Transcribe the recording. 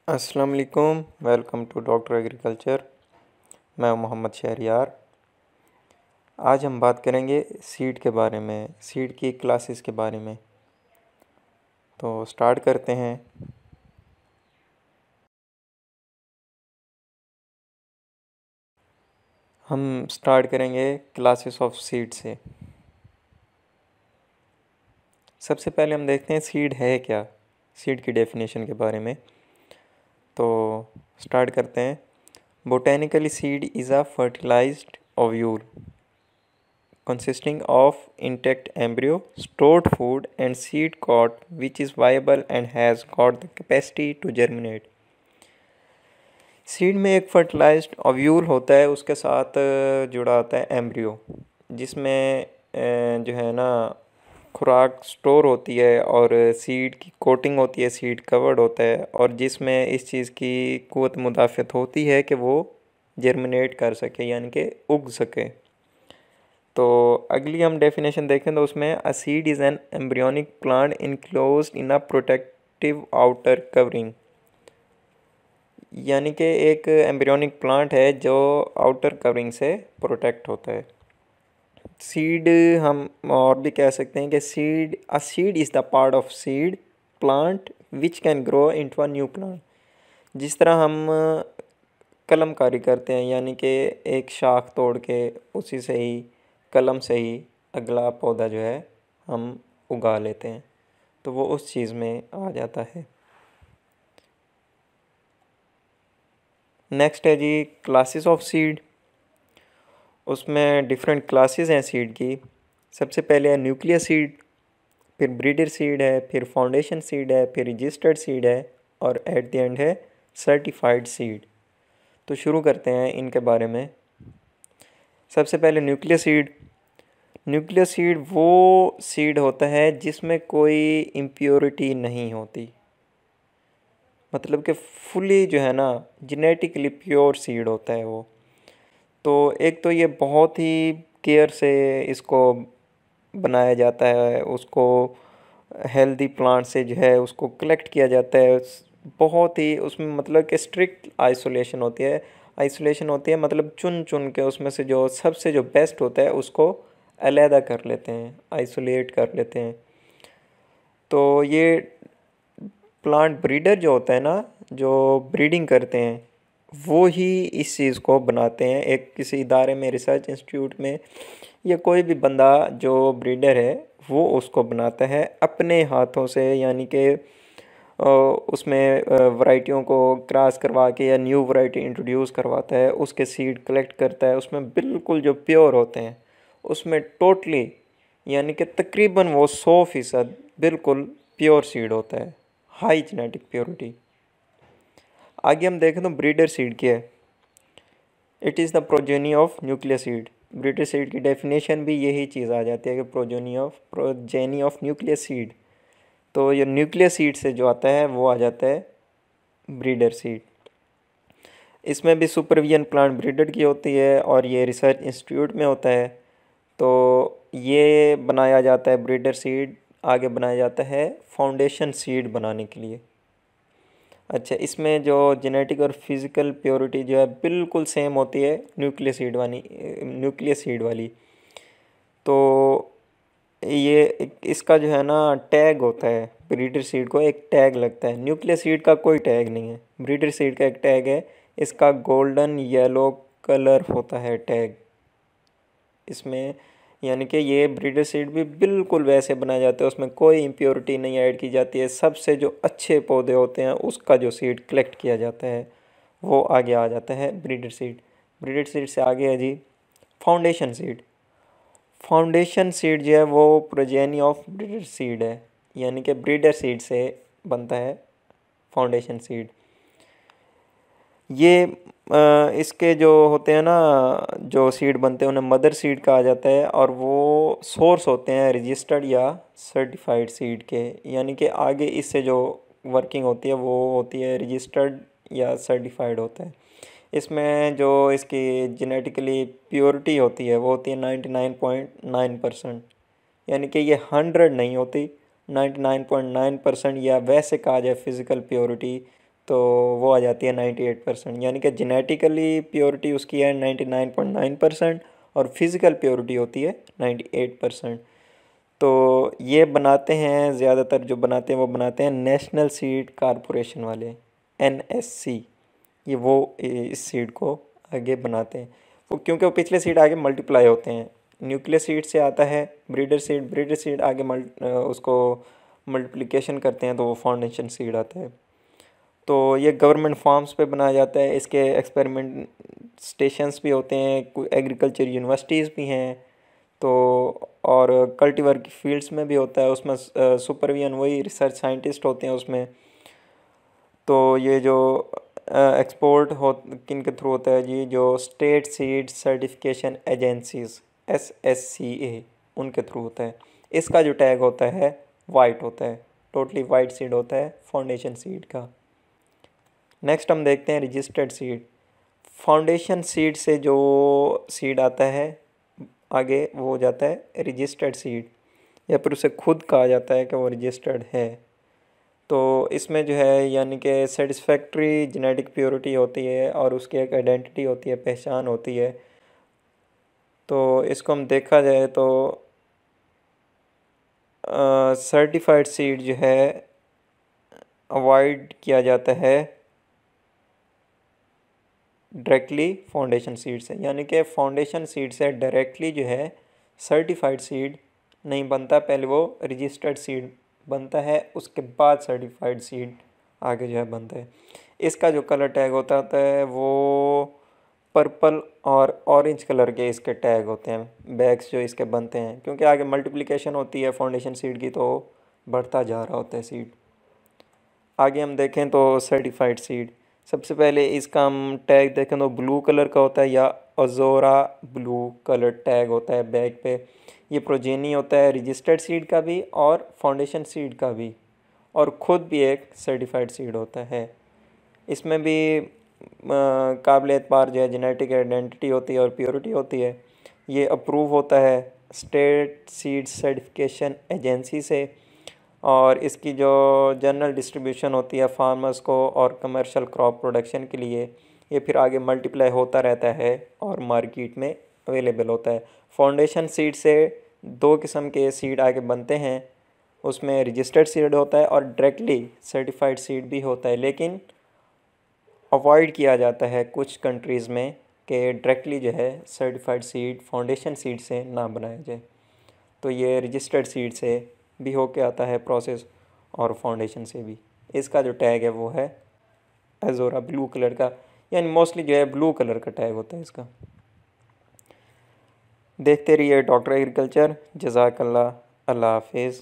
अस्सलाम वालेकुम। Welcome to doctor agriculture. मैं हूं मोहम्मद शहरियार। आज हम बात करेंगे सीड के बारे में, सीड की क्लासेस के बारे में। तो स्टार्ट करते हैं। हम स्टार्ट करेंगे क्लासेस ऑफ सीड से। सबसे पहले हम देखते हैं सीड है क्या, सीड की डेफिनेशन के बारे में। तो स्टार्ट करते हैं। Botanically seed is a fertilised ovule consisting of intact embryo, stored food, and seed coat which is viable and has got the capacity to germinate. Seed में एक फर्टिलाइज्ड ओव्यूल होता है, उसके साथ जुड़ा होता है एम्ब्रियो, जिसमें जो है ना खुराक स्टोर होती है और सीड की कोटिंग होती है, सीड कवर्ड होता है, और जिसमें इस चीज़ की क़ुव्वत मुदाफ़अत होती है कि वो जर्मिनेट कर सके, यानी कि उग सके। तो अगली हम डेफिनेशन देखें तो उसमें a seed is an embryonic plant enclosed in a protective outer covering, यानी कि एक एम्ब्रियोनिक प्लांट है जो आउटर कवरिंग से प्रोटेक्ट होता है। सीड हम और भी कह सकते हैं कि seed is the part of seed plant which can grow into a new plant. जिस तरह हम कलमकारी करते हैं, यानी कि एक शाख तोड़ के उसी से ही कलम से ही अगला पौधा जो है हम उगा लेते हैं, तो वो उस चीज़ में आ जाता है। नेक्स्ट है जी क्लासेस ऑफ सीड। उसमें डिफरेंट क्लासेस हैं सीड की। सबसे पहले है न्यूक्लियर सीड, फिर ब्रीडर सीड है, फिर फाउंडेशन सीड है, फिर रजिस्टर्ड सीड है, और एट द एंड है सर्टिफाइड सीड। तो शुरू करते हैं इनके बारे में। सबसे पहले न्यूक्लियर सीड। न्यूक्लियर सीड वो सीड होता है जिसमें कोई इम्प्योरिटी नहीं होती, मतलब कि फुली जो है ना जेनेटिकली प्योर सीड होता है वो। तो एक तो ये बहुत ही केयर से इसको बनाया जाता है, उसको हेल्दी प्लांट से जो है उसको कलेक्ट किया जाता है। बहुत ही उसमें मतलब कि स्ट्रिक्ट आइसोलेशन होती है, मतलब चुन चुन के उसमें से जो सबसे जो बेस्ट होता है उसको अलहदा कर लेते हैं, आइसोलेट कर लेते हैं। तो ये प्लांट ब्रीडर जो होता है ना, जो ब्रीडिंग करते हैं, वो ही इस चीज़ को बनाते हैं। एक किसी इदारे में, रिसर्च इंस्टीट्यूट में, या कोई भी बंदा जो ब्रीडर है वो उसको बनाता है अपने हाथों से, यानी कि उसमें वैरायटियों को क्रॉस करवा के या न्यू वैरायटी इंट्रोड्यूस करवाता है, उसके सीड कलेक्ट करता है, उसमें बिल्कुल जो प्योर होते हैं उसमें टोटली, यानी कि तकरीबन वो 100% बिल्कुल प्योर सीड होता है, हाई जेनेटिक प्योरिटी। आगे हम देखें तो ब्रीडर सीड क्या है। It is the progeny of nuclear seed. Breeder seed की डेफिनेशन भी यही चीज़ आ जाती है कि प्रोजेनी ऑफ न्यूक्लियर सीड। तो ये न्यूक्लियर सीड से जो आता है वो आ जाता है ब्रीडर सीड। इसमें भी सुपरविजन प्लांट ब्रीडर की होती है और ये रिसर्च इंस्टीट्यूट में होता है। तो ये बनाया जाता है ब्रीडर सीड, आगे बनाया जाता है फाउंडेशन सीड बनाने के लिए। अच्छा, इसमें जो जेनेटिक और फिज़िकल प्योरिटी जो है बिल्कुल सेम होती है न्यूक्लियर सीड वाली। तो ये इसका जो है ना टैग होता है, ब्रीडर सीड को एक टैग लगता है। न्यूक्लियर सीड का कोई टैग नहीं है, ब्रीडर सीड का एक टैग है, इसका गोल्डन येलो कलर होता है टैग इसमें। यानी कि ये ब्रीडर सीड भी बिल्कुल वैसे बनाया जाता है, उसमें कोई इम्प्योरिटी नहीं ऐड की जाती है। सबसे जो अच्छे पौधे होते हैं उसका जो सीड कलेक्ट किया जाता है वो आगे आ जाता है ब्रीडर सीड। ब्रीडर सीड से आगे है जी फाउंडेशन सीड। फाउंडेशन सीड जो है वो प्रोजेनी ऑफ ब्रीडर सीड है, यानी कि ब्रीडर सीड से बनता है फाउंडेशन सीड। ये इसके जो होते हैं ना, जो सीड बनते हैं उन्हें मदर सीड कहा जाता है, और वो सोर्स होते हैं रजिस्टर्ड या सर्टिफाइड सीड के, यानी कि आगे इससे जो वर्किंग होती है वो होती है रजिस्टर्ड या सर्टिफाइड होता है। इसमें जो इसकी जेनेटिकली प्योरिटी होती है वो होती है 99.9%, यानी कि ये 100 नहीं होती, 99.9%, या वैसे कहा जाए फिज़िकल प्योरिटी तो वो आ जाती है 98%, यानी कि जेनेटिकली प्योरिटी उसकी है 99.9% और फिज़िकल प्योरिटी होती है 98%। तो ये बनाते हैं, ज़्यादातर जो बनाते हैं वो बनाते हैं नेशनल सीड कॉरपोरेशन वाले, NSC। ये वो इस सीड को आगे बनाते हैं, वो क्योंकि वो पिछले सीड आगे मल्टीप्लाई होते हैं। न्यूक्लियस सीड से आता है ब्रीडर सीड, ब्रीडर सीड आगे उसको मल्टीप्लिकेशन करते हैं तो वो फाउंडेशन सीड आता है। तो ये गवर्नमेंट फार्म्स पे बनाया जाता है, इसके एक्सपेरिमेंट स्टेशंस भी होते हैं, कोई एग्रीकल्चर यूनिवर्सिटीज़ भी हैं, तो और कल्टीवर की फील्ड्स में भी होता है, उसमें सुपरविजन वही रिसर्च साइंटिस्ट होते हैं उसमें। तो ये जो एक्सपोर्ट हो किन के थ्रू होता है जी, जो state seed certification agencies SSCA, उनके थ्रू होता है। इसका जो टैग होता है वाइट होता है, टोटली वाइट सीड होता है फाउंडेशन सीड का। नेक्स्ट हम देखते हैं रजिस्टर्ड सीड। फाउंडेशन सीड से जो सीड आता है आगे वो हो जाता है रजिस्टर्ड सीड, या फिर उसे खुद कहा जाता है कि वो रजिस्टर्ड है। तो इसमें जो है यानी कि सेटिस्फैक्ट्री जेनेटिक प्योरिटी होती है और उसकी एक आइडेंटिटी होती है, पहचान होती है। तो इसको हम देखा जाए तो सर्टिफाइड सीड जो है अवॉइड किया जाता है डायरेक्टली फाउंडेशन सीड से, यानी कि फाउंडेशन सीड से डायरेक्टली जो है सर्टिफाइड सीड नहीं बनता, पहले वो रजिस्टर्ड सीड बनता है, उसके बाद सर्टिफाइड सीड आगे जो है बनता है। इसका जो कलर टैग होता है वो पर्पल और ऑरेंज कलर के इसके टैग होते हैं, बैग्स जो इसके बनते हैं, क्योंकि आगे मल्टीप्लिकेशन होती है फाउंडेशन सीड की तो बढ़ता जा रहा होता है सीड। आगे हम देखें तो सर्टिफाइड सीड, सबसे पहले इसका हम टैग देखें तो ब्लू कलर का होता है या अज़ोरा ब्लू कलर टैग होता है बैग पे। ये प्रोजेनी होता है रजिस्टर्ड सीड का भी और फाउंडेशन सीड का भी, और ख़ुद भी एक सर्टिफाइड सीड होता है। इसमें भी काबिल एतबार जो है जेनेटिक आइडेंटिटी होती है और प्योरिटी होती है। ये अप्रूव होता है स्टेट सीड सर्टिफिकेशन एजेंसी से, और इसकी जो जनरल डिस्ट्रीब्यूशन होती है फार्मर्स को और कमर्शियल क्रॉप प्रोडक्शन के लिए, ये फिर आगे मल्टीप्लाई होता रहता है और मार्केट में अवेलेबल होता है। फाउंडेशन सीड से दो किस्म के सीड आगे बनते हैं, उसमें रजिस्टर्ड सीड होता है और डायरेक्टली सर्टिफाइड सीड भी होता है, लेकिन अवॉइड किया जाता है कुछ कंट्रीज़ में कि डायरेक्टली जो है सर्टिफाइड सीड फाउंडेशन सीड से ना बनाया जाए। तो ये रजिस्टर्ड सीड से भी होके आता है प्रोसेस और फाउंडेशन से भी। इसका जो टैग है वो है अज़ोरा ब्लू कलर का, यानी मोस्टली जो है ब्लू कलर का टैग होता है इसका। देखते रहिए डॉक्टर एग्रीकल्चर। जज़ाकल्लाह, अल्लाह हाफिज़।